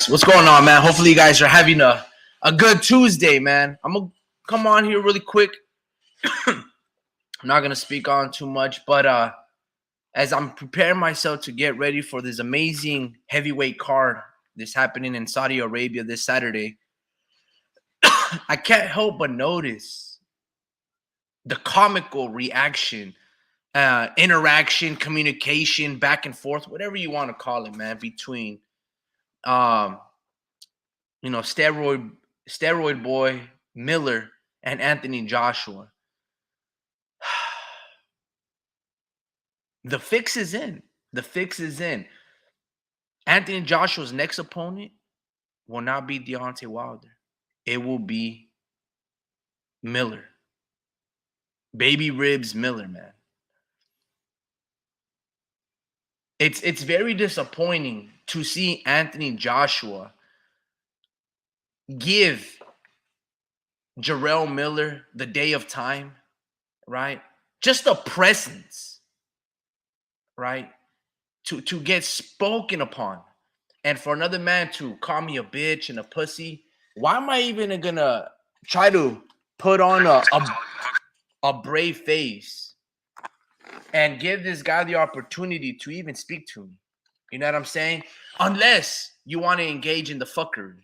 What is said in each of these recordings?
What's going on, man? Hopefully you guys are having a good Tuesday, man. I'm gonna come on here really quick. I'm not gonna speak on too much, but as I'm preparing myself to get ready for this amazing heavyweight card that's happening in Saudi Arabia this Saturday, I can't help but notice the comical reaction, interaction, communication, back and forth, whatever you want to call it, man, between um steroid boy Miller and Anthony Joshua. The fix is in. The fix is in. Anthony Joshua's next opponent will not be Deontay Wilder. It will be Miller. Baby Ribs Miller, man. It's very disappointing to see Anthony Joshua give Jarrell Miller the day of time, right? Just a presence, right? To get spoken upon. And for another man to call me a bitch and a pussy, why am I even gonna try to put on a brave face and give this guy the opportunity to even speak to me? You know what I'm saying? Unless you want to engage in the fuckery.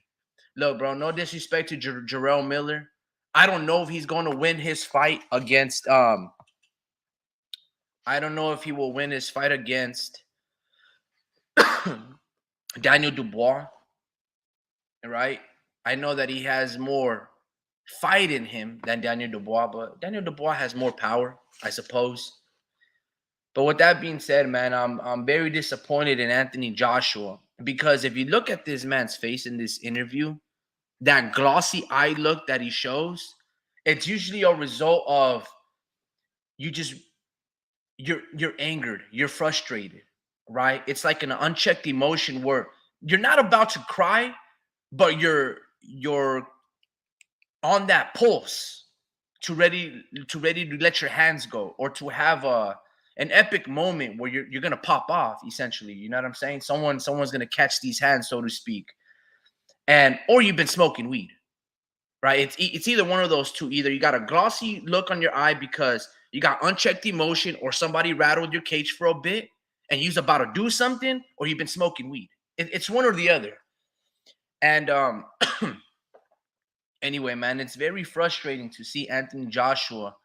Look, bro, no disrespect to Jarrell Miller. I don't know if he's going to win his fight against I don't know if he will win his fight against Daniel Dubois, right? I know that he has more fight in him than Daniel Dubois, but Daniel Dubois has more power, I suppose. But with that being said, man, I'm very disappointed in Anthony Joshua because if you look at this man's face in this interview, that glossy eye look that he shows, it's usually a result of you're angered, you're frustrated, right? It's like an unchecked emotion where you're not about to cry, but you're on that pulse to ready to let your hands go or to have an epic moment where you're gonna pop off, essentially. You know what I'm saying? Someone's gonna catch these hands, so to speak, and or you've been smoking weed, right? It's either one of those two. Either you got a glossy look on your eye because you got unchecked emotion, or somebody rattled your cage for a bit and you're about to do something, or you've been smoking weed. It's one or the other. And anyway, man, it's very frustrating to see Anthony Joshua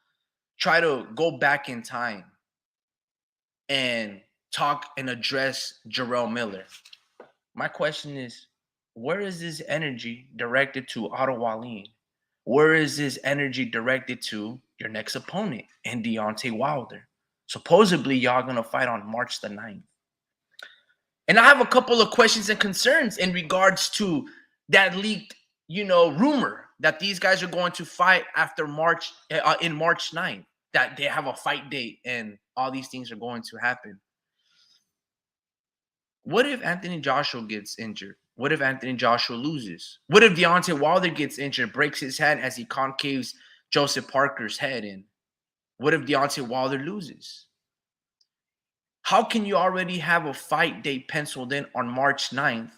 try to go back in time and talk and address Jarrell Miller. My question is, where is this energy directed to Otto Wallin? Where is this energy directed to your next opponent and Deontay Wilder? Supposedly, y'all going to fight on March the 9th. And I have a couple of questions and concerns in regards to that leaked, rumor that these guys are going to fight after March, in March 9th, that they have a fight date and all these things are going to happen. What if Anthony Joshua gets injured? What if Anthony Joshua loses? What if Deontay Wilder gets injured, breaks his head as he concaves Joseph Parker's head in? What if Deontay Wilder loses? How can you already have a fight date penciled in on March 9th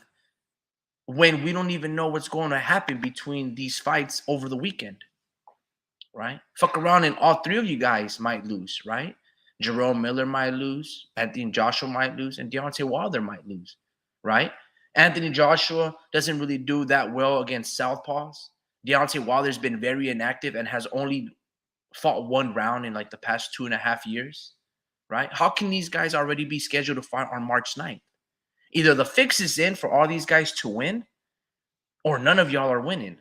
when we don't even know what's going to happen between these fights over the weekend, right? Fuck around and all three of you guys might lose, right? Jarrell Miller might lose, Anthony Joshua might lose, and Deontay Wilder might lose, right? Anthony Joshua doesn't really do that well against southpaws. Deontay Wilder's been very inactive and has only fought one round in like the past 2.5 years, right? How can these guys already be scheduled to fight on March 9th? Either the fix is in for all these guys to win, or none of y'all are winning.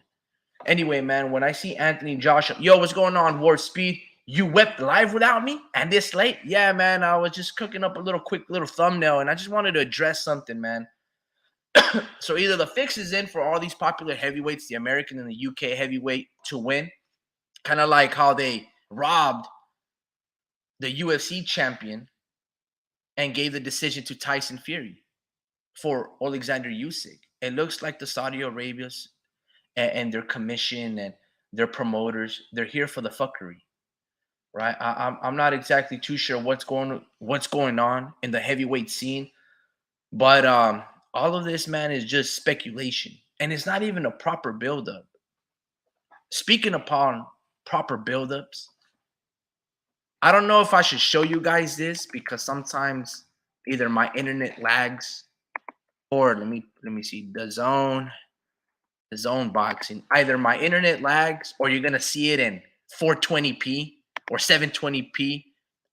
Anyway, man, when I see Anthony Joshua, yo, what's going on, Ward Speed? You wept live without me and this late? Yeah, man, I was just cooking up a quick little thumbnail, and I just wanted to address something, man. So either the fix is in for all these popular heavyweights, the American and the UK heavyweight, to win, kind of like how they robbed the UFC champion and gave the decision to Tyson Fury for Alexander Usyk. It looks like the Saudi Arabians and their commission and their promoters, they're here for the fuckery, right? I'm not exactly too sure what's going on in the heavyweight scene, but All of this, man, is just speculation. And it's not even a proper buildup. Speaking upon proper buildups, I don't know if I should show you guys this because sometimes either my internet lags or let me see the zone boxing. Either my internet lags or you're gonna see it in 420p or 720p.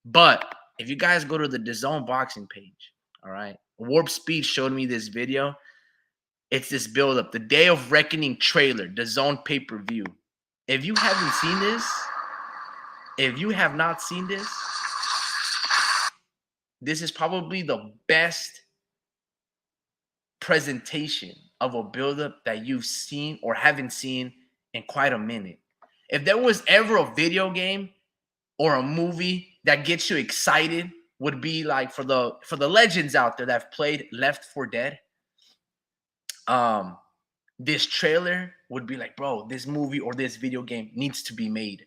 But if you guys go to the zone boxing page, all right, Warp Speed showed me this video. It's this build up, the Day of Reckoning trailer, the zone pay-per-view. If you haven't seen this, if you have not seen this, this is probably the best presentation of a buildup that you've seen or haven't seen in quite a minute. If there was ever a video game or a movie that gets you excited, would be like for the legends out there that have played Left 4 Dead. This trailer would be like, bro, this movie or this video game needs to be made.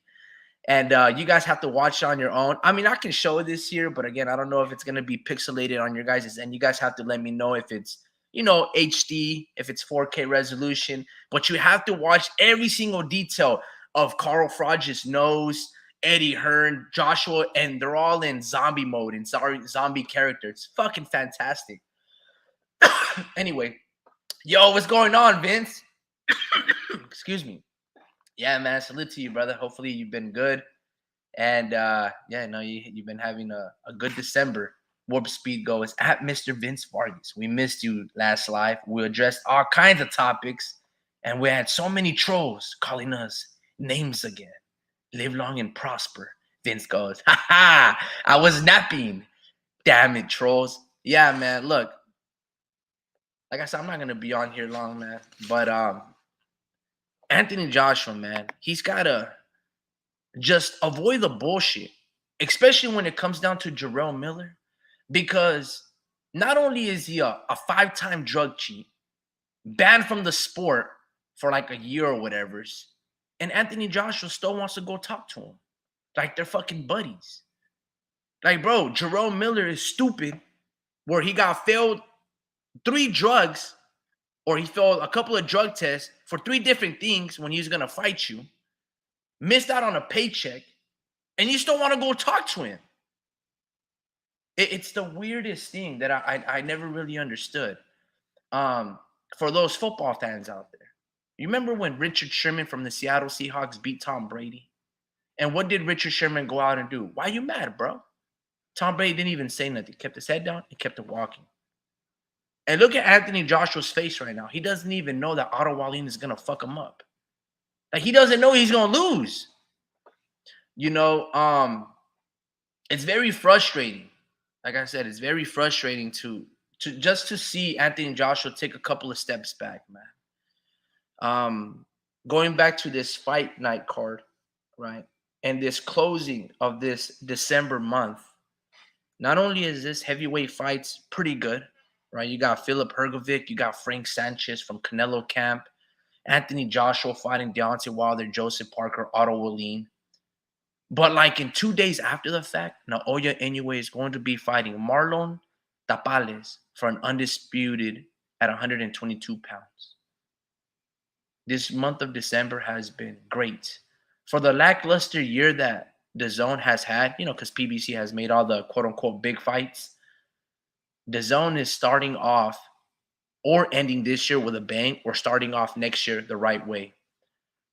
And you guys have to watch it on your own. I mean, I can show this here, but again, I don't know if it's going to be pixelated on your guys' end. You guys have to let me know if it's, HD, if it's 4K resolution. But you have to watch every single detail of Carl Froge's nose, Eddie Hearn, Joshua, and they're all in zombie mode and zombie characters. It's fucking fantastic. Anyway, yo, what's going on, Vince? Excuse me. Yeah, man, salute to you, brother. Hopefully you've been good. And you've been having a good December. Warp Speed goes at Mr. Vince Vargas. We missed you last live. We addressed all kinds of topics, and we had so many trolls calling us names again. Live long and prosper. Vince goes, ha ha, I was napping. Damn it, trolls. Yeah, man, look. Like I said, I'm not going to be on here long, man. But Anthony Joshua, man, he's got to just avoid the bullshit, especially when it comes down to Jarrell Miller, because not only is he a 5-time drug cheat, banned from the sport for like a year or whatever, and Anthony Joshua still wants to go talk to him like they're fucking buddies. Like, bro, Jarrell Miller is stupid where he got failed 3 drugs, or he failed a couple of drug tests for 3 different things when he was going to fight you, missed out on a paycheck, and you still want to go talk to him. It's the weirdest thing that I never really understood. For those football fans out there, you remember when Richard Sherman from the Seattle Seahawks beat Tom Brady? And what did Richard Sherman go out and do? Why you mad, bro? Tom Brady didn't even say nothing. He kept his head down and kept it walking. And look at Anthony Joshua's face right now. He doesn't even know that Otto Wallin is going to fuck him up. Like, he doesn't know he's going to lose. It's very frustrating. Like I said, it's very frustrating to see Anthony Joshua take a couple of steps back, man. Going back to this fight night card, right? And this closing of this December month, not only is this heavyweight fights pretty good, right? You got Philip Hrgovic, you got Frank Sanchez from Canelo camp, Anthony Joshua fighting Deontay Wilder, Joseph Parker, Otto Wallin. But like in 2 days after the fact, Naoya Inoue is going to be fighting Marlon Tapales for an undisputed at 122 pounds. This month of December has been great. For the lackluster year that DAZN has had, because PBC has made all the quote-unquote big fights, DAZN is starting off or ending this year with a bang or starting off next year the right way.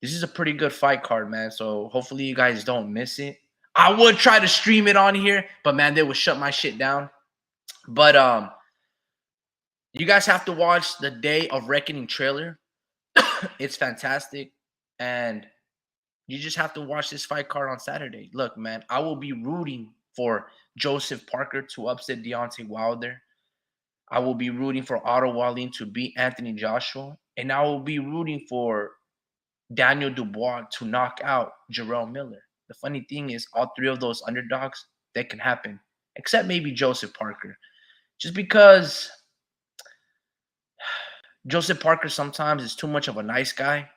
This is a pretty good fight card, man. So hopefully you guys don't miss it. I would try to stream it on here, but man, they would shut my shit down. But you guys have to watch the Day of Reckoning trailer. It's fantastic. And you just have to watch this fight card on Saturday. Look, man, I will be rooting for Joseph Parker to upset Deontay Wilder. I will be rooting for Otto Wallin to beat Anthony Joshua. And I will be rooting for Daniel Dubois to knock out Jarrell Miller. The funny thing is, all 3 of those underdogs, that can happen, except maybe Joseph Parker. Just because Joseph Parker sometimes is too much of a nice guy.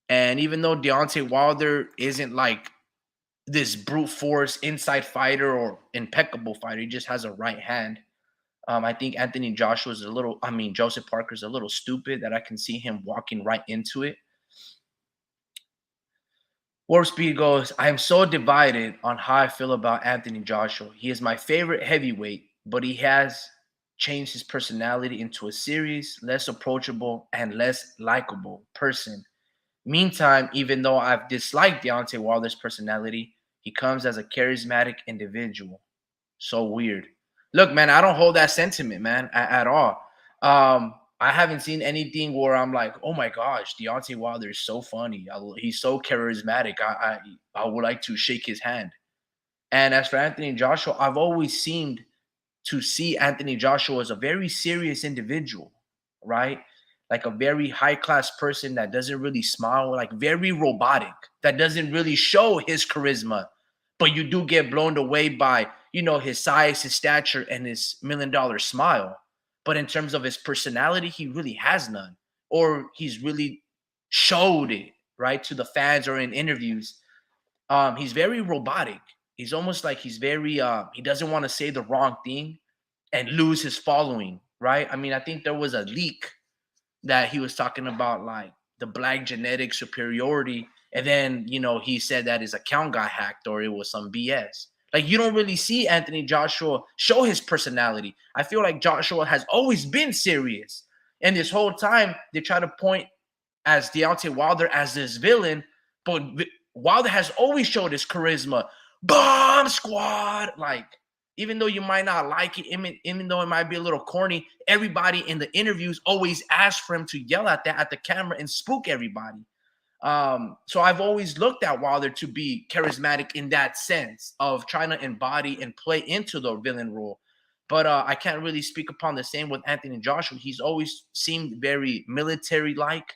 And even though Deontay Wilder isn't like this brute force inside fighter or impeccable fighter, he just has a right hand. I think Anthony Joshua is a little, I mean, Joseph Parker's a little stupid that I can see him walking right into it. Warp Speed goes, I am so divided on how I feel about Anthony Joshua. He is my favorite heavyweight, but he has changed his personality into a serious, less approachable, and less likable person. Meantime, even though I've disliked Deontay Wilder's personality, he comes as a charismatic individual. So weird. Look, man, I don't hold that sentiment, man, at all. I haven't seen anything where I'm like, oh my gosh, Deontay Wilder is so funny. He's so charismatic. I would like to shake his hand. And as for Anthony Joshua, I've always seemed to see Anthony Joshua as a very serious individual, right? Like a very high class person that doesn't really smile, like very robotic, that doesn't really show his charisma, but you do get blown away by, his size, his stature, and his $1 million smile. But in terms of his personality, he really has none, or he's really showed it, right, to the fans or in interviews. He's very robotic. He's almost like he's very he doesn't want to say the wrong thing and lose his following, right? I mean, I think there was a leak that he was talking about like the black genetic superiority, and then he said that his account got hacked or it was some BS. Like you don't really see Anthony Joshua show his personality. I feel like Joshua has always been serious, and this whole time they try to point as Deontay Wilder as this villain, but Wilder has always showed his charisma. Bomb Squad, like even though you might not like it, even though it might be a little corny, everybody in the interviews always ask for him to yell at that at the camera and spook everybody. So I've always looked at Wilder to be charismatic in that sense of trying to embody and play into the villain role. But I can't really speak upon the same with Anthony Joshua. He's always seemed very military-like,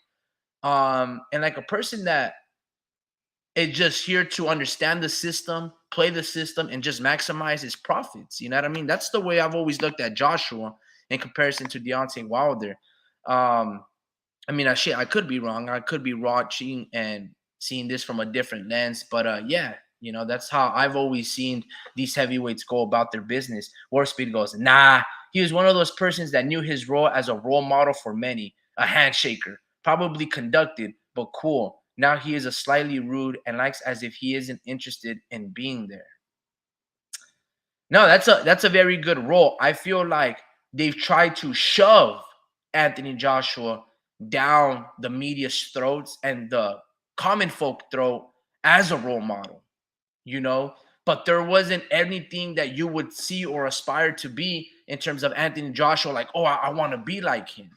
and like a person that is just here to understand the system, play the system, and just maximize his profits. You know what I mean? That's the way I've always looked at Joshua in comparison to Deontay Wilder. I mean, I could be wrong. I could be watching and seeing this from a different lens. But yeah, that's how I've always seen these heavyweights go about their business. Warp Speed goes, nah, he was one of those persons that knew his role as a role model for many, a handshaker, probably conducted, but cool. Now he is a slightly rude and likes as if he isn't interested in being there. No, that's a very good role. I feel like they've tried to shove Anthony Joshua down the media's throats and the common folk throat as a role model, but there wasn't anything that you would see or aspire to be in terms of Anthony Joshua, like, oh, I want to be like him.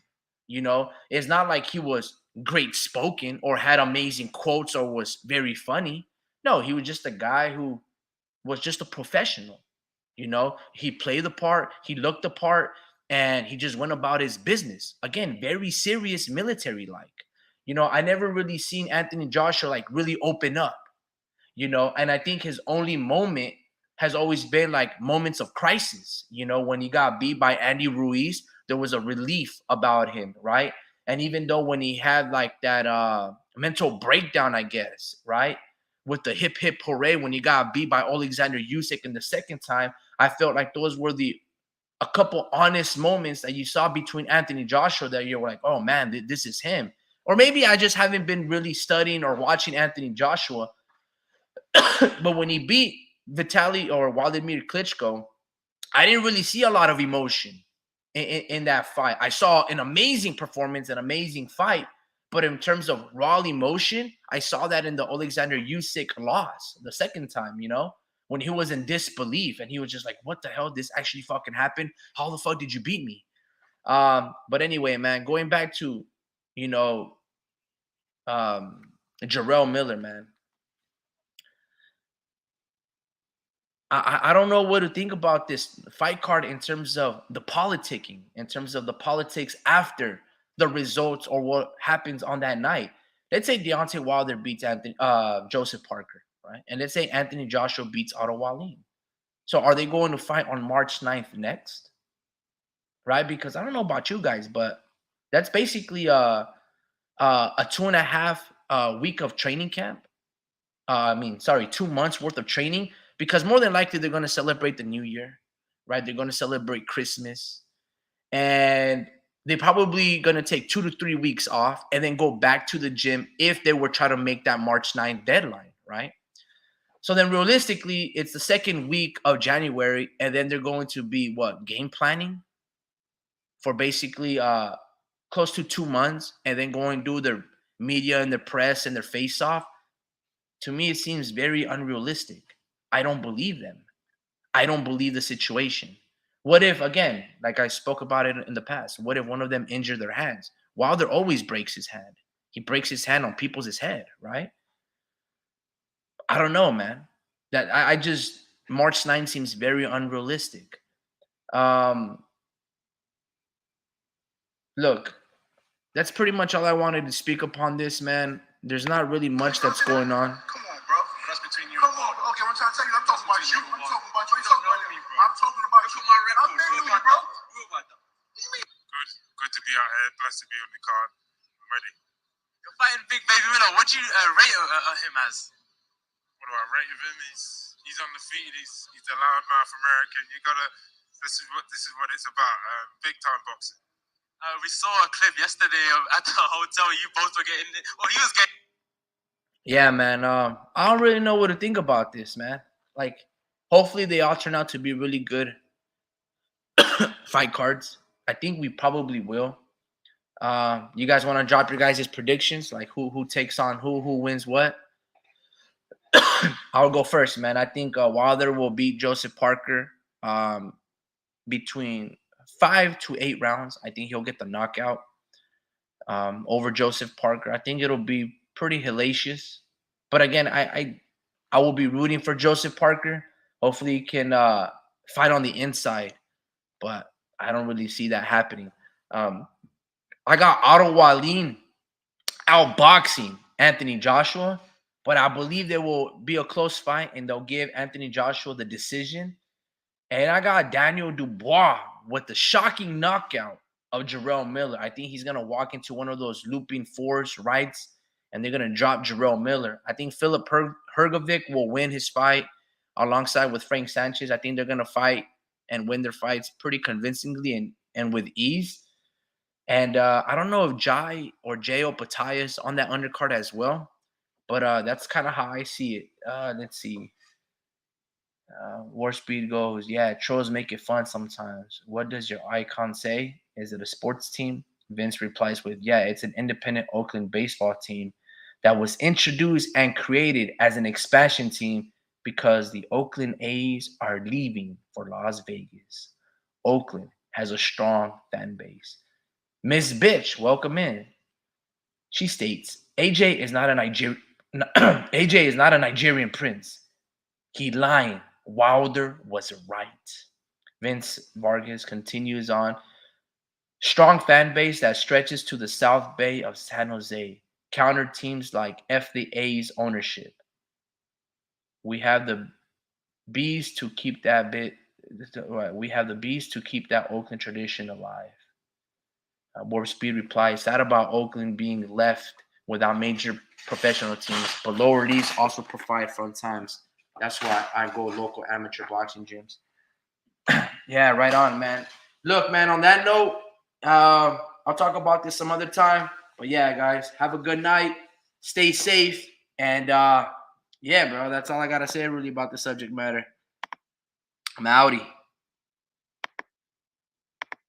It's not like he was great spoken or had amazing quotes or was very funny. No, he was just a guy who was just a professional. He played the part, he looked the part, and he just went about his business. Again, very serious military like. I never really seen Anthony Joshua like really open up, and I think his only moment has always been like moments of crisis. When he got beat by Andy Ruiz, there was a relief about him, right? And even though when he had like that mental breakdown, I guess, right? With the hip hip hooray when he got beat by Alexander Usyk in the second time, I felt like those were a couple honest moments that you saw between Anthony Joshua that you were like, oh man, this is him. Or maybe I just haven't been really studying or watching Anthony Joshua. But when he beat Vitaly or Wladimir Klitschko, I didn't really see a lot of emotion in that fight. I saw an amazing performance, an amazing fight. But in terms of raw emotion, I saw that in the Alexander Usyk loss the second time, when he was in disbelief and he was just like, what the hell? This actually fucking happened? How the fuck did you beat me? But anyway, man, going back to, Jarrell Miller, man. I don't know what to think about this fight card in terms of the politicking, in terms of the politics after the results or what happens on that night. Let's say Deontay Wilder beats Joseph Parker, right? And let's say Anthony Joshua beats Otto Wallin. So are they going to fight on March 9th next? Right? Because I don't know about you guys, but that's basically a 2.5 week of training camp. 2 months worth of training, because more than likely they're going to celebrate the new year, right? They're going to celebrate Christmas, and they're probably going to take 2 to 3 weeks off and then go back to the gym if they were trying to make that March 9th deadline, right? So then realistically, it's the second week of January, and then they're going to be what, game planning for basically close to 2 months, and then going to do their media and their press and their face off. To me, it seems very unrealistic. I don't believe them. I don't believe the situation. What if, again, like I spoke about it in the past, what if one of them injured their hands? Wilder always breaks his hand. He breaks his hand on people's head, right? I don't know, man. That I just March 9th seems very unrealistic. Um, Look, that's pretty much all I wanted to speak upon this, man. There's not really much that's going on. Come on, bro. That's between you. Come on. Okay, I'm trying to tell you. I'm talking about you. I'm talking about you. I'm talking about you. My record. I'm literally, bro. Good to be out here. Blessed to be on the card. I'm ready. You're fighting Big Baby Miller. What do you rate him as? What do I rate of him? He's undefeated. He's a loud mouth American. You gotta. This is what it's about. Big time boxing. We saw a clip yesterday at the hotel. You both were getting it. Well, he was getting. Yeah, man. I don't really know what to think about this, man. Like, hopefully they all turn out to be really good fight cards. I think we probably will. You guys want to drop your guys' predictions, like who takes on who wins what? I'll go first, man. I think Wilder will beat Joseph Parker between 5 to 8 rounds. I think he'll get the knockout over Joseph Parker. I think it'll be pretty hellacious. But again, I will be rooting for Joseph Parker. Hopefully he can fight on the inside. But I don't really see that happening. I got Otto Wallin outboxing Anthony Joshua. But I believe there will be a close fight, and they'll give Anthony Joshua the decision. And I got Daniel Dubois with the shocking knockout of Jarrell Miller. I think he's going to walk into one of those looping fours, rights, and they're going to drop Jarrell Miller. I think Philip Hrgovic will win his fight alongside with Frank Sanchez. I think they're going to fight and win their fights pretty convincingly and with ease. And I don't know if Jai or J.O. Pataya is on that undercard as well. But that's kind of how I see it. Let's see. War Speed goes, yeah, trolls make it fun sometimes. What does your icon say? Is it a sports team? Vince replies with, yeah, it's an independent Oakland baseball team that was introduced and created as an expansion team because the Oakland A's are leaving for Las Vegas. Oakland has a strong fan base. Miss Bitch, welcome in. She states, AJ is not a Nigerian prince. He lying. Wilder was right. Vince Vargas continues on. Strong fan base that stretches to the South Bay of San Jose. Counter teams like F the A's ownership. We have the bees to keep that Oakland tradition alive. Warp Speed replies, sad about Oakland being left without major professional teams, but lower leagues also provide fun times. That's why I go local amateur boxing gyms. Yeah, right on, man. Look, man, on that note, I'll talk about this some other time. But yeah, guys, have a good night. Stay safe. And yeah, bro, that's all I got to say really about the subject matter. I'm outie.